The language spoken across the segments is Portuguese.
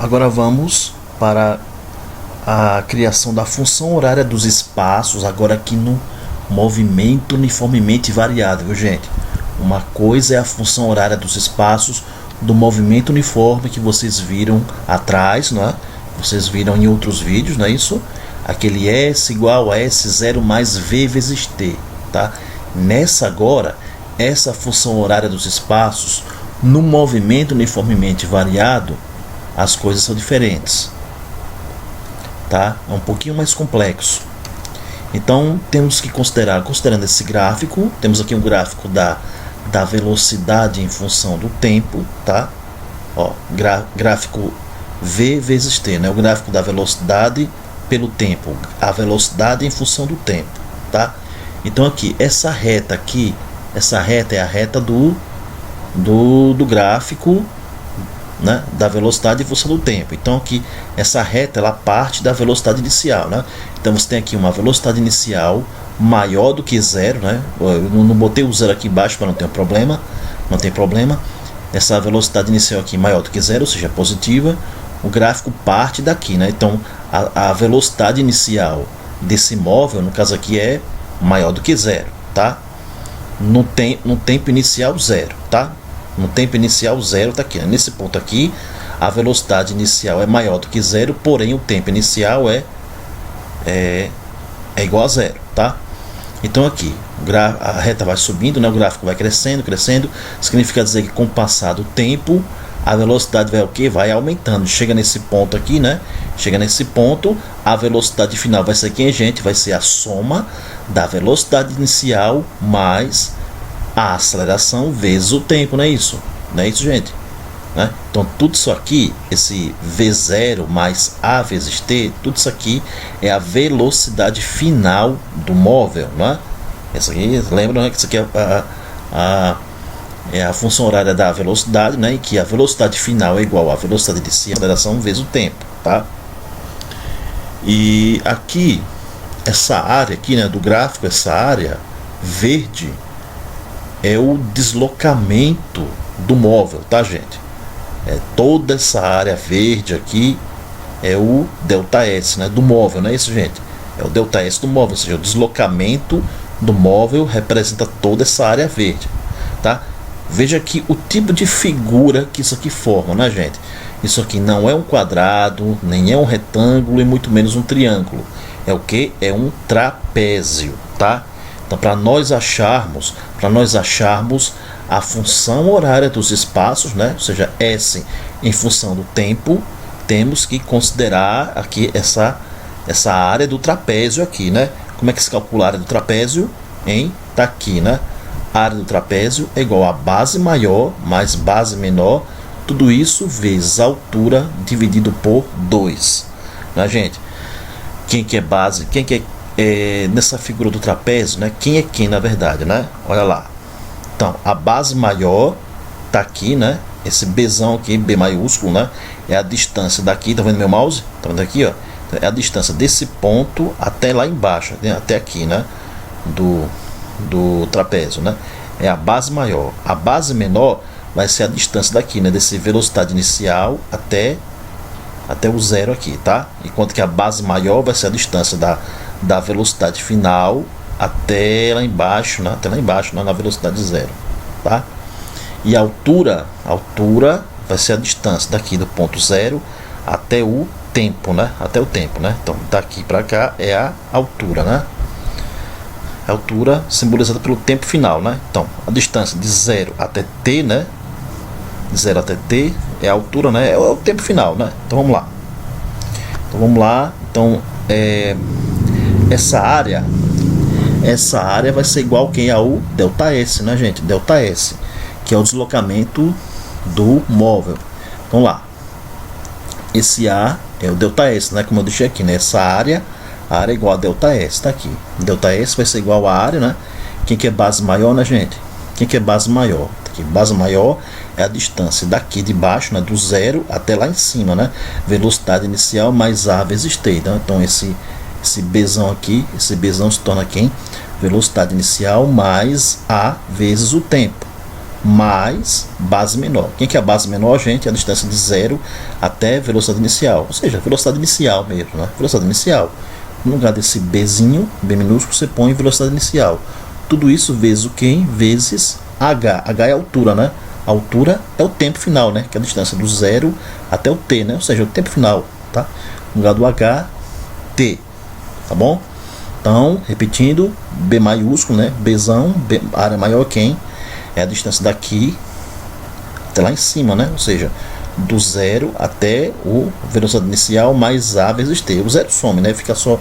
Agora vamos para a criação da função horária dos espaços, agora aqui no movimento uniformemente variado, viu gente? Uma coisa é a função horária dos espaços do movimento uniforme que vocês viram atrás, não é? Vocês viram em outros vídeos, não é isso? Aquele S igual a S0 mais V vezes T, tá? Nessa agora, essa função horária dos espaços, no movimento uniformemente variado, as coisas são diferentes, tá? É um pouquinho mais complexo. Então temos que considerando esse gráfico, temos aqui um gráfico da velocidade em função do tempo, tá? Ó, gráfico V vezes T, né? O gráfico da velocidade pelo tempo, a velocidade em função do tempo, tá? Então aqui, essa reta aqui, essa reta é a reta do gráfico, né, da velocidade em função do tempo. Então aqui, essa reta, ela parte da velocidade inicial, né? Então você tem aqui uma velocidade inicial maior do que zero, né? Eu não botei o zero aqui embaixo para não ter um problema, não tem problema. Essa velocidade inicial aqui maior do que zero, ou seja, positiva. O gráfico parte daqui, né? Então a velocidade inicial desse móvel, no caso aqui, é maior do que zero, tá? No tempo inicial zero, tá? No tempo inicial zero tá aqui, né? Nesse ponto aqui a velocidade inicial é maior do que zero, porém o tempo inicial é igual a zero, tá? Então aqui a reta vai subindo, né? O gráfico vai crescendo, significa dizer que com o passar do tempo a velocidade vai o que? Vai aumentando. Chega nesse ponto aqui, né? Chega nesse ponto, a velocidade final vai ser quem, gente? Vai ser a soma da velocidade inicial mais a aceleração vezes o tempo, não é isso? Não é isso, gente? Né? Então tudo isso aqui, esse V0 mais A vezes T, tudo isso aqui é a velocidade final do móvel, né? Essa aqui, lembra, né, que isso aqui é a função horária da velocidade, né? E que a velocidade final é igual à velocidade inicial, aceleração vezes o tempo, tá? E aqui, essa área aqui, né, do gráfico, essa área verde é o deslocamento do móvel, tá, gente? Toda essa área verde aqui é o ΔS, né, do móvel, não é isso, gente? É o ΔS do móvel, ou seja, o deslocamento do móvel representa toda essa área verde, tá? Veja aqui o tipo de figura que isso aqui forma, né, gente? Isso aqui não é um quadrado, nem é um retângulo e muito menos um triângulo. É o que? É um trapézio, tá? Então, para nós acharmos a função horária dos espaços, né? Ou seja, S em função do tempo, temos que considerar aqui essa área do trapézio aqui, né? Como é que se calcula a área do trapézio? Tá aqui, né? A área do trapézio é igual a base maior mais base menor, tudo isso vezes a altura dividido por 2, né, gente? Quem que é base? Quem que é nessa figura do trapézio, né? Quem é quem, na verdade, né? Olha lá. Então, a base maior tá aqui, né? Esse Bzão aqui, B maiúsculo, né? É a distância daqui, tá vendo meu mouse? Tá vendo aqui, ó? É a distância desse ponto até lá embaixo, né? Até aqui, né? Do trapézio, né? É a base maior. A base menor vai ser a distância daqui, né? Desse velocidade inicial até o zero aqui, tá? Enquanto que a base maior vai ser a distância da velocidade final até lá embaixo, né? Até lá embaixo, né? Na velocidade zero, tá? E a altura vai ser a distância daqui do ponto zero até o tempo, né? Até o tempo, né? Então daqui para cá é a altura, né? A altura simbolizada pelo tempo final, né? Então, a distância de 0 até t, né? De 0 até t é a altura, né? É o tempo final, né? Então vamos lá. Então, essa área vai ser igual quem ao ΔS, né, gente? ΔS, que é o deslocamento do móvel. Vamos lá. Esse A é o ΔS, né? Como eu deixei aqui, né? Essa área. A área é igual a ΔS, tá aqui. ΔS vai ser igual a área, né? Quem que é base maior, né, gente? Quem que é base maior? Aqui, base maior é a distância daqui de baixo, né? Do zero até lá em cima, né? Velocidade inicial mais A vezes T, né? Então esse Bzão aqui, esse Bzão se torna quem? Velocidade inicial mais A vezes o tempo, mais base menor. Quem que é a base menor, gente? É a distância de 0 até velocidade inicial, ou seja, velocidade inicial mesmo, né? Velocidade inicial. No lugar desse Bzinho, B minúsculo, você põe velocidade inicial. Tudo isso vezes o que? Vezes H. H é a altura, né? A altura é o tempo final, né? Que é a distância do 0 até o T, né? Ou seja, o tempo final, tá? No lugar do H, T, tá bom? Então, repetindo, B maiúsculo, né? Bzão, B, área maior quem? É a distância daqui até lá em cima, né? Ou seja, do 0 até o velocidade inicial mais A vezes T. O 0 some, né? Fica só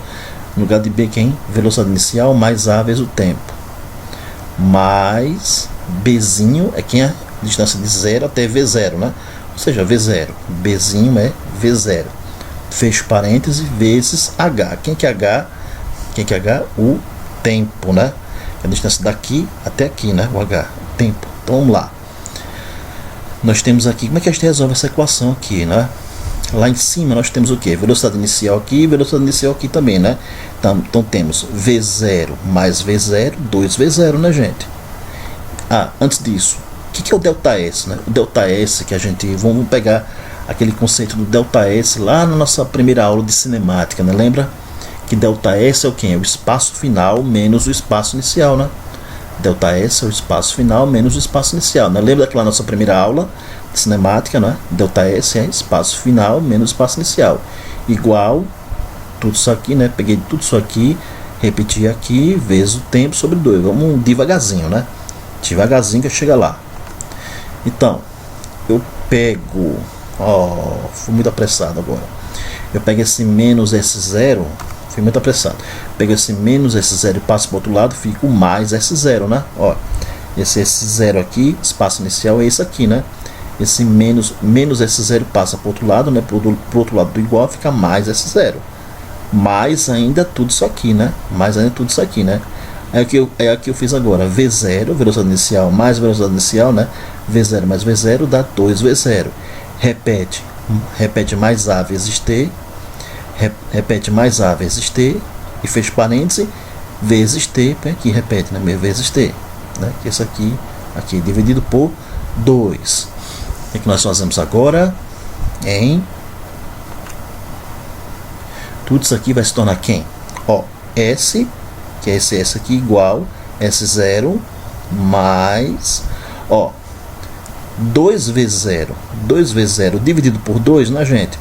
no lugar de B quem? Velocidade inicial mais A vezes o tempo. Mais Bzinho é quem é a distância de 0 até V0, né? Ou seja, V0. Bzinho é V0. Fecho parênteses vezes H. Quem que é H? Quem que é H? O tempo, né? É a distância daqui até aqui, né? O H, tempo. Então vamos lá. Nós temos aqui, como é que a gente resolve essa equação aqui, né? Lá em cima nós temos o que? Velocidade inicial aqui e velocidade inicial aqui também, né? Então temos V0 mais V0, 2V0, né, gente? Ah, antes disso, o que é o ΔS, né? O ΔS que a gente... Vamos pegar aquele conceito do ΔS lá na nossa primeira aula de cinemática, né? Lembra? Que ΔS é o que? É o espaço final menos o espaço inicial, né? ΔS é o espaço final menos o espaço inicial, né? Lembra daquela nossa primeira aula de cinemática, né? ΔS é espaço final menos espaço inicial. Igual tudo isso aqui, né? Peguei tudo isso aqui, repeti aqui, vezes o tempo sobre 2. Vamos devagarzinho, né? Devagarzinho que chega lá. Então, eu pego... Ó, fui muito apressado agora. Eu pego esse menos S0... Fui muito apressado. Pego esse menos S0 e passo para o outro lado, fico mais S0, né? Ó, esse S0 aqui, espaço inicial é esse aqui, né? Esse menos S0 passa para o outro lado, né? Para o outro lado do igual fica mais S0. Mais ainda tudo isso aqui, né? Mais ainda tudo isso aqui, né? É aqui eu fiz agora. V0, velocidade inicial mais velocidade inicial, né? V0 mais V0 dá 2V0. Repete mais A vezes T. Repete mais A vezes T e fecha parênteses vezes T, aqui repete, né, vezes T, né, que isso aqui dividido por 2. O que nós fazemos agora? Tudo isso aqui vai se tornar quem? Ó, S, que é esse S aqui, igual S0 mais, ó, 2 vezes 0. 2 vezes 0 dividido por 2, né, gente?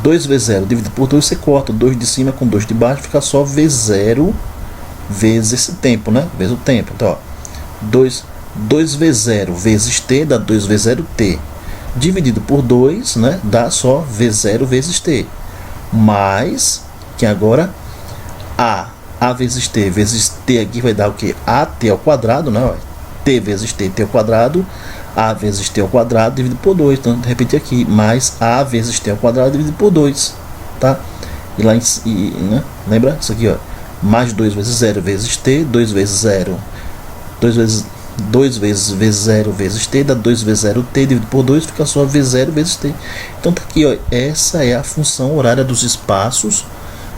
2 vezes 0 dividido por 2, você corta 2 de cima com 2 de baixo, fica só V0 vezes esse tempo, né? Vezes o tempo. Então, ó, 2 vezes 0 vezes T dá 2 vezes 0 T. Dividido por 2, né? Dá só V0 vezes T. Mais, que agora, A vezes T aqui vai dar o que? AT ao quadrado, né? Ó, T vezes T ao quadrado. A vezes T ao quadrado dividido por 2, então repetir aqui, mais A vezes T ao quadrado dividido por 2, tá? E lá né? Lembra? Isso aqui, ó, mais 2 vezes 0 vezes T, 2 vezes 0, 2 vezes V0 vezes T, dá 2 vezes 0 T dividido por 2, fica só V0 vezes T. Então tá aqui, ó, essa é a função horária dos espaços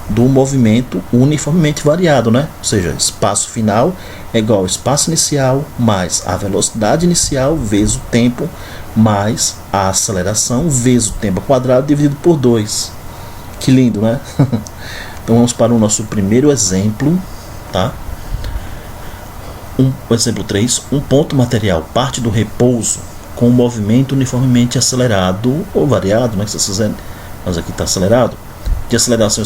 do movimento uniformemente variado, né? Ou seja, espaço final é igual ao espaço inicial mais a velocidade inicial vezes o tempo mais a aceleração vezes o tempo ao quadrado dividido por 2. Que lindo, né? Então vamos para o nosso primeiro exemplo, tá? O exemplo 3, um ponto material parte do repouso com o movimento uniformemente acelerado ou variado, né? Se vocês quiserem, mas aqui está acelerado, de aceleração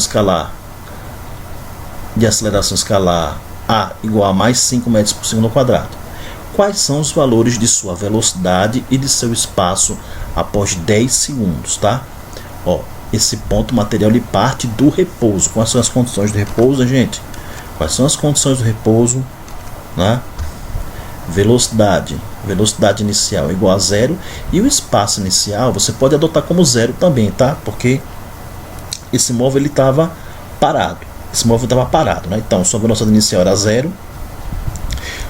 escalar A igual a mais 5 metros por segundo ao quadrado. Quais são os valores de sua velocidade e de seu espaço após 10 segundos, tá? Ó, esse ponto material ele parte do repouso. Quais são as condições do repouso, gente? Quais são as condições do repouso, né? Velocidade inicial igual a 0 e o espaço inicial você pode adotar como 0 também, tá? Porque esse móvel ele estava parado. Né? Então, sua velocidade inicial era 0.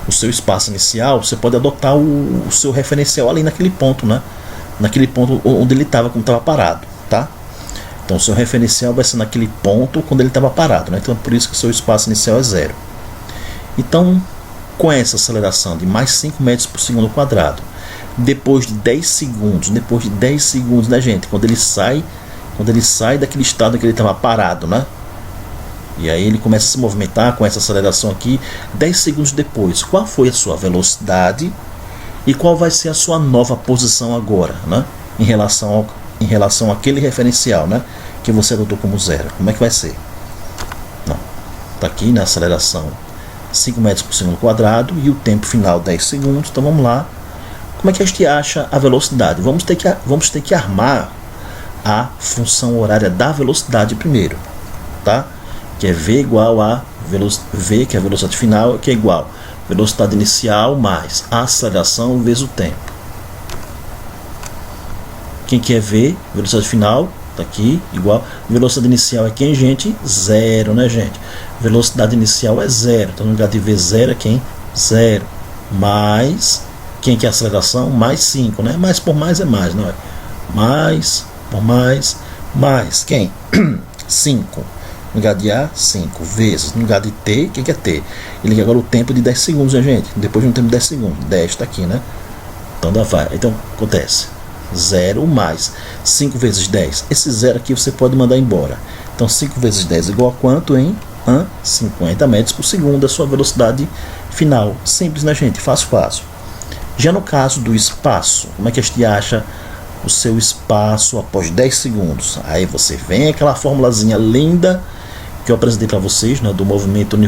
O seu espaço inicial, você pode adotar o seu referencial ali naquele ponto, né? Naquele ponto onde ele estava, quando estava parado, tá? Então, o seu referencial vai ser naquele ponto quando ele estava parado, né? Então, por isso que o seu espaço inicial é 0. Então, com essa aceleração de mais 5 metros por segundo quadrado, depois de 10 segundos, né, gente, quando ele sai daquele estado que ele estava parado, né? E aí ele começa a se movimentar com essa aceleração aqui, 10 segundos depois, qual foi a sua velocidade e qual vai ser a sua nova posição agora, né? Em relação àquele referencial, né, que você adotou como zero. Como é que vai ser? Não. Tá aqui na aceleração 5 metros por segundo quadrado e o tempo final 10 segundos. Então vamos lá. Como é que a gente acha a velocidade? Vamos ter que armar a função horária da velocidade primeiro, tá? Que é v igual a v, que é a velocidade final, que é igual a velocidade inicial mais a aceleração vezes o tempo. Quem que é v? Velocidade final, tá aqui, igual. Velocidade inicial é quem, gente? Zero, né, gente? Velocidade inicial é zero. Então no lugar de v zero é quem? Zero. Mais, quem que é a aceleração? Mais 5, né? Mais por mais é mais, não é? Mais por mais quem? 5. No lugar de A, 5 vezes. No lugar de T, o que é T? Ele quer agora o tempo de 10 segundos, né, gente? Depois de um tempo de 10 segundos. 10 está aqui, né? Então dá vai. Então acontece. 0 mais 5 vezes 10. Esse 0 aqui você pode mandar embora. Então 5 vezes 10 igual a quanto, hein? 50 metros por segundo, a sua velocidade final. Simples, né, gente? Fácil. Já no caso do espaço, como é que a gente acha o seu espaço após 10 segundos? Aí você vem aquela formulazinha linda que eu apresentei para vocês, né, do movimento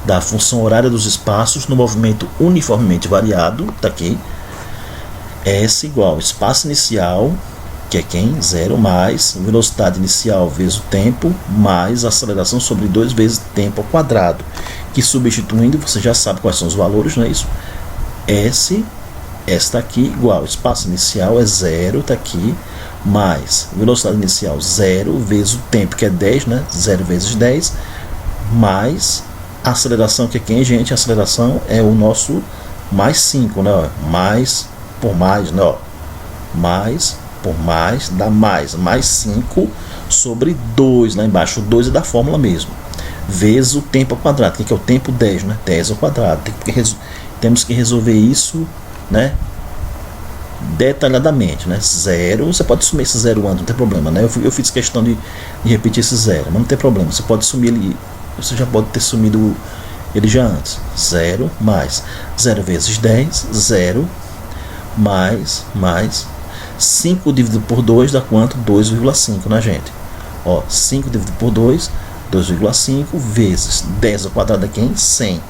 da função horária dos espaços no movimento uniformemente variado, tá aqui. S igual espaço inicial, que é quem? 0 mais velocidade inicial vezes o tempo, mais aceleração sobre 2 vezes tempo ao quadrado. Que substituindo, você já sabe quais são os valores, não é isso? S está aqui igual, espaço inicial é 0, está aqui, mais velocidade inicial 0 vezes o tempo, que é 10, né? 0 vezes 10, mais a aceleração, que é quem, gente? A aceleração é o nosso mais 5, né? Mais por mais, né? Mais por mais dá mais 5 sobre 2 lá embaixo. O 2 é da fórmula mesmo, vezes o tempo ao quadrado, que é o tempo 10, né? 10 ao quadrado. Temos que resolver isso, né, detalhadamente, né? 0, você pode sumir esse 0 antes, não tem problema, né? Eu fiz questão de repetir esse 0, mas não tem problema, você pode sumir ele, você já pode ter sumido ele já antes. 0 mais 0 vezes 10, 0 mais 5 dividido por 2 dá quanto? 2,5, né, gente? Ó, 5 dividido por 2, 2,5 vezes 10 ao quadrado aqui em 100.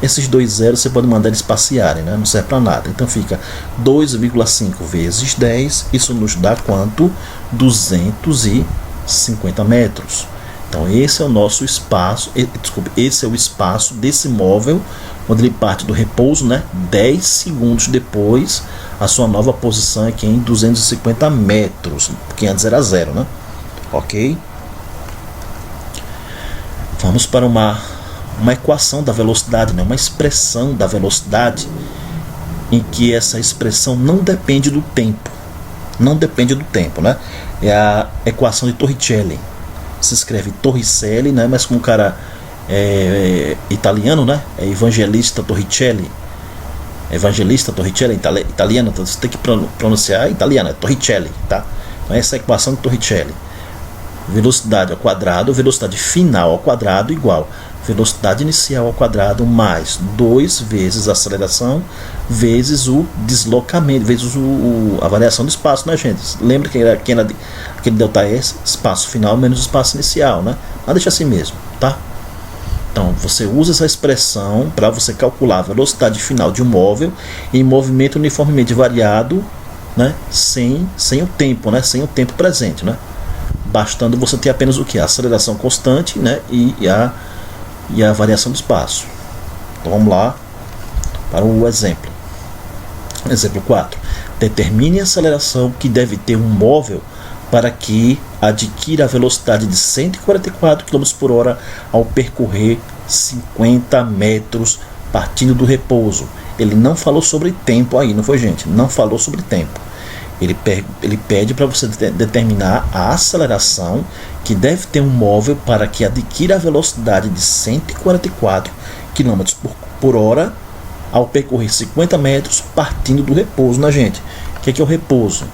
Esses dois zeros você pode mandar eles passearem, né? Não serve para nada. Então fica 2,5 vezes 10. Isso nos dá quanto? 250 metros. Então esse é o nosso espaço. Esse é o espaço desse móvel, quando ele parte do repouso, né? 10 segundos depois, a sua nova posição é aqui em 250 metros. Porque antes era 0, né? Ok? Vamos para uma equação da velocidade, né? Uma expressão da velocidade em que essa expressão não depende do tempo. Não depende do tempo, né? É a equação de Torricelli. Se escreve Torricelli, né? Mas como o cara é italiano, né? É Evangelista Torricelli. Italiano, então você tem que pronunciar italiano, é Torricelli, tá? Então essa é a equação de Torricelli. Velocidade ao quadrado, velocidade final ao quadrado igual velocidade inicial ao quadrado mais 2 vezes a aceleração vezes o deslocamento, vezes a variação do espaço, né, gente? Lembra que era aquele ΔS, espaço final menos espaço inicial, né? Mas deixa assim mesmo, tá? Então você usa essa expressão para você calcular a velocidade final de um móvel em movimento uniformemente variado, né? Sem o tempo, né? Sem o tempo presente, né? Bastando você ter apenas o que? A aceleração constante, né? E a variação do espaço. Então vamos lá para o exemplo. Exemplo 4. Determine a aceleração que deve ter um móvel para que adquira a velocidade de 144 km por hora ao percorrer 50 metros partindo do repouso. Ele não falou sobre tempo aí, não foi, gente? Não falou sobre tempo. Ele pede para você determinar a aceleração que deve ter um móvel para que adquira a velocidade de 144 km por hora ao percorrer 50 metros partindo do repouso, né, gente? O que é o repouso?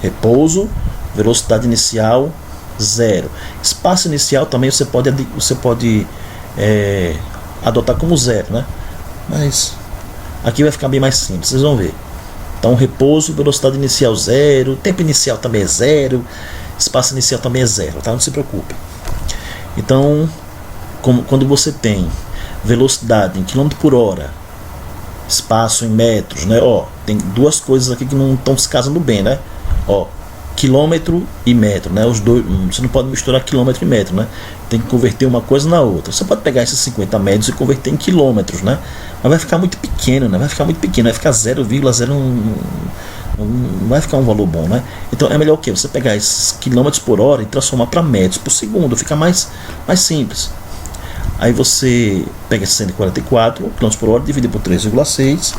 Repouso, velocidade inicial, 0. Espaço inicial também você pode adotar como 0, né? Mas aqui vai ficar bem mais simples, vocês vão ver. Então, repouso, velocidade inicial 0, tempo inicial também é 0, espaço inicial também é 0, tá? Não se preocupe. Então, quando você tem velocidade em km por hora, espaço em metros, né? Ó, tem duas coisas aqui que não estão se casando bem, né? Ó, quilômetro e metro, né? Os dois, você não pode misturar quilômetro e metro, né? Tem que converter uma coisa na outra. Você pode pegar esses 50 metros e converter em quilômetros, né? Mas vai ficar muito pequeno, né? Vai ficar muito pequeno, vai ficar 0,01, não vai ficar um valor bom, né? Então é melhor o que? Você pegar esses quilômetros por hora e transformar para metros por segundo, fica mais simples. Aí você pega esse 144 km por hora, divide por 3,6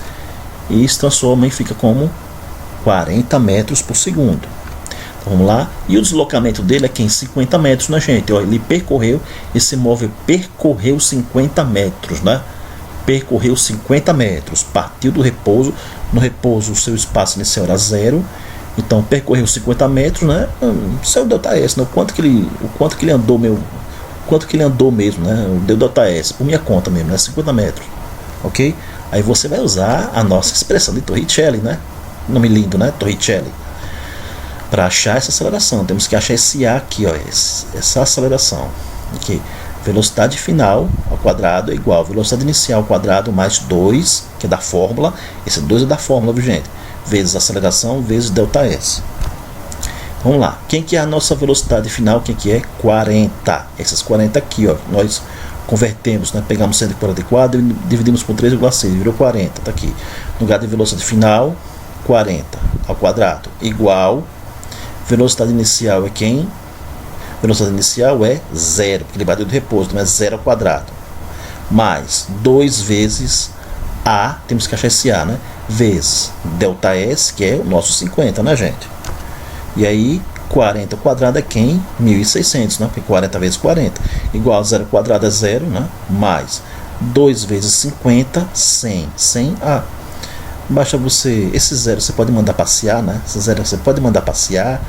e se transforma e fica como 40 metros por segundo. Então, vamos lá. E o deslocamento dele é que em 50 metros, né, gente? Ó, ele percorreu, esse móvel percorreu 50 metros, né? Percorreu 50 metros, partiu do repouso. No repouso, o seu espaço inicial era 0. Então, percorreu 50 metros, né? Isso é o ΔS, né? O quanto que ele andou, quanto que ele andou mesmo, né? O ΔS, por minha conta mesmo, né? 50 metros, ok? Aí você vai usar a nossa expressão de Torricelli, né? Nome lindo, né? Torricelli. Para achar essa aceleração, temos que achar esse A aqui, ó, essa aceleração, ok? Velocidade final ao quadrado é igual a velocidade inicial ao quadrado mais 2, que é da fórmula, esse 2 é da fórmula, viu, gente? Vezes aceleração, vezes ΔS. Vamos lá, quem que é a nossa velocidade final? Quem que é? 40. Essas 40 aqui, ó, nós convertemos, né? Pegamos 144 e dividimos por 3,6, virou 40, tá aqui. No lugar de velocidade final, 40 ao quadrado igual, velocidade inicial é quem? Velocidade inicial é 0, porque ele bateu do repouso, então é 0 ao quadrado. Mais 2 vezes A, temos que achar esse A, né? Vezes ΔS, que é o nosso 50, né, gente? E aí, 40 ao quadrado é quem? 1.600, né? Porque 40 vezes 40 igual a 0 ao quadrado é 0, né? Mais 2 vezes 50, 100. 100A. Basta você, esse 0 você pode mandar passear, né? Esse 0 você pode mandar passear.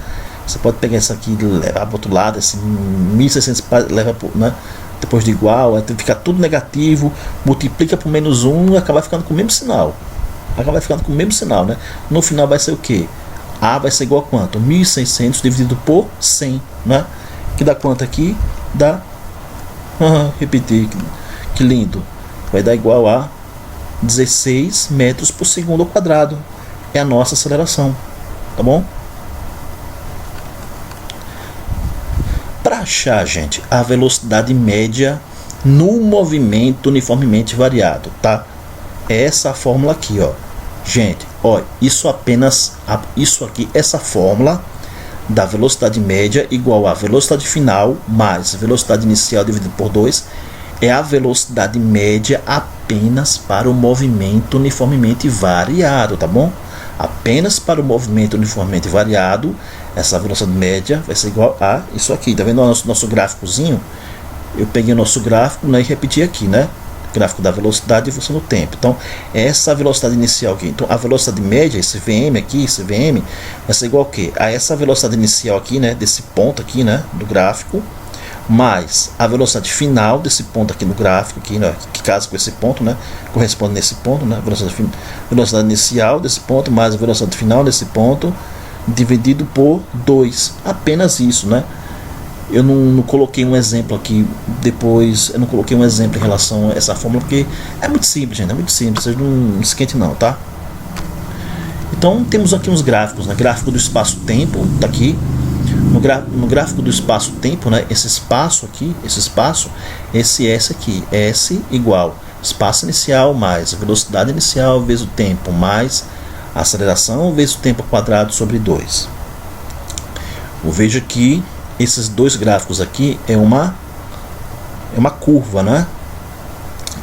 Você pode pegar isso aqui e levar para o outro lado, esse 1.600 leva, né? Depois de igual, aí fica tudo negativo, multiplica por menos 1 e acaba ficando com o mesmo sinal. Acaba ficando com o mesmo sinal, né? No final vai ser o quê? A vai ser igual a quanto? 1.600 dividido por 100, né? Que dá quanto aqui? Dá... repetir, que lindo. Vai dar igual a 16 metros por segundo ao quadrado. É a nossa aceleração, tá bom? Para achar, gente, a velocidade média no movimento uniformemente variado, tá? É essa fórmula aqui, ó. Gente, ó, isso aqui, essa fórmula da velocidade média igual a velocidade final mais velocidade inicial dividido por 2 é a velocidade média apenas para o movimento uniformemente variado, tá bom? Apenas para o movimento uniformemente variado, essa velocidade média vai ser igual a isso aqui. Tá vendo o nosso gráficozinho? Eu peguei o nosso gráfico, né, e repeti aqui, né? Gráfico da velocidade e função do tempo. Então, essa velocidade inicial aqui. Então, a velocidade média, esse VM aqui, esse VM, vai ser igual a quê? A essa velocidade inicial aqui, né? Desse ponto aqui, né? Do gráfico, mais a velocidade final desse ponto aqui no gráfico, aqui, né, que casa com esse ponto, né? Corresponde nesse ponto, né? Velocidade inicial desse ponto, mais a velocidade final desse ponto, dividido por 2. Apenas isso, né? Eu não coloquei um exemplo aqui depois, eu não coloquei um exemplo em relação a essa fórmula, porque é muito simples, gente, é muito simples, vocês não esquentem não, tá? Então temos aqui uns gráficos, né? Gráfico do espaço-tempo, tá aqui. No gráfico do espaço-tempo, né? Esse espaço aqui, esse S aqui, S igual espaço inicial mais velocidade inicial vezes o tempo mais a aceleração vezes o tempo quadrado sobre 2. Eu vejo que esses dois gráficos aqui é uma curva, né?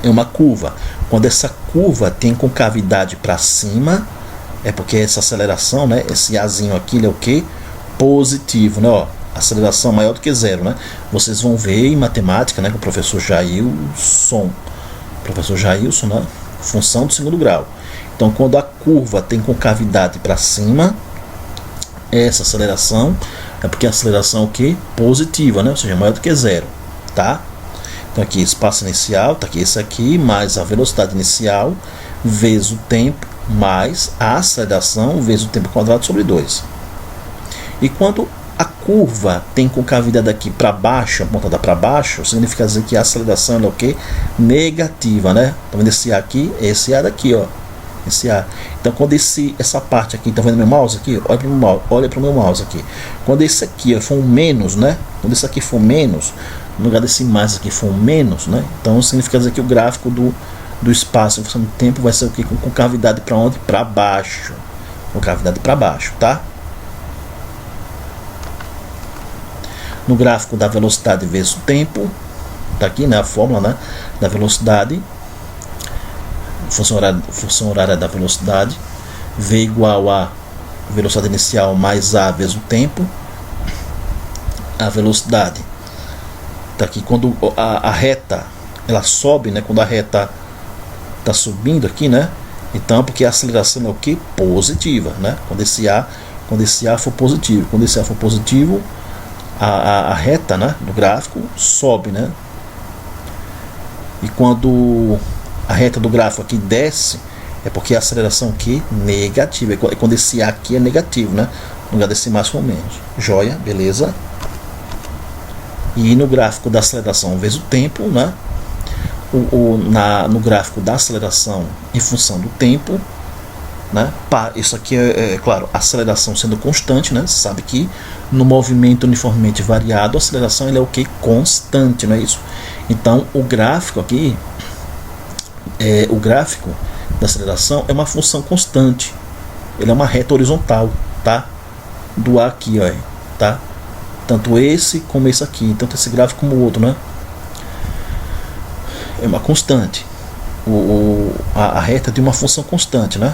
É uma curva. Quando essa curva tem concavidade para cima, é porque essa aceleração, né? Esse Azinho aqui, ele é o que? Positivo, né? Ó, aceleração maior do que 0, né? Vocês vão ver em matemática, né? Com o professor Jailson, né? função do segundo grau. Então, quando a curva tem concavidade para cima, essa aceleração é porque a aceleração é o que? Positiva, né? Ou seja, maior do que zero, tá? Então aqui espaço inicial, tá aqui esse aqui, mais a velocidade inicial, vezes o tempo, mais a aceleração, vezes o tempo quadrado sobre 2. E quando a curva tem concavidade aqui para baixo, apontada para baixo, significa dizer que a aceleração é o que? Negativa, né? Tá vendo esse A aqui? Esse A daqui, ó. Esse A. Então quando essa parte aqui, tá vendo meu mouse aqui? Olha para o meu mouse aqui. Quando esse aqui ó, for um menos, né? Quando esse aqui for menos, no lugar desse mais aqui for um menos, né? Então significa dizer que o gráfico do espaço em função do tempo vai ser o que? Com concavidade para onde? Para baixo. Concavidade para baixo, tá? No gráfico da velocidade vezes o tempo, tá aqui, né? A fórmula, né? Da velocidade. Função horária da velocidade, V igual a velocidade inicial mais A vezes o tempo. A velocidade tá aqui quando a reta ela sobe, né? Quando a reta tá subindo aqui, né? Então porque a aceleração é o que? Positiva, né? Quando esse A for positivo, quando esse A for positivo, a reta, né? Do gráfico sobe, né? E quando a reta do gráfico aqui desce, é porque a aceleração aqui negativa. É quando esse A aqui é negativo, né? No lugar desse mais ou menos. Joia, beleza? E no gráfico da aceleração vezes o tempo, né? No gráfico da aceleração em função do tempo, né? Isso aqui é claro, a aceleração sendo constante, né? Você sabe que no movimento uniformemente variado, a aceleração ele é o que? Constante, não é isso? Então o gráfico aqui, o gráfico da aceleração é uma função constante. Ele é uma reta horizontal, tá? Do A aqui, ó, tá? Tanto esse como esse aqui, tanto esse gráfico como o outro, né? É uma constante. A reta é de uma função constante, né?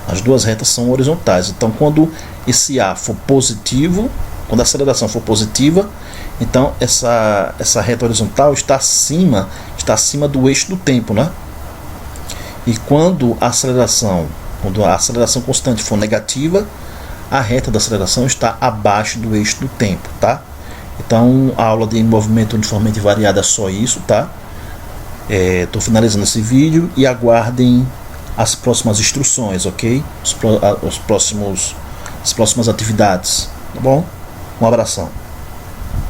As duas retas são horizontais. Então, quando esse A for positivo, quando a aceleração for positiva, então essa reta horizontal está acima do eixo do tempo, né? E quando a aceleração constante for negativa, a reta da aceleração está abaixo do eixo do tempo, tá? Então a aula de movimento uniformemente variado é só isso, tá? Estou finalizando esse vídeo e aguardem as próximas instruções, ok? As próximas atividades, tá bom? Um abração.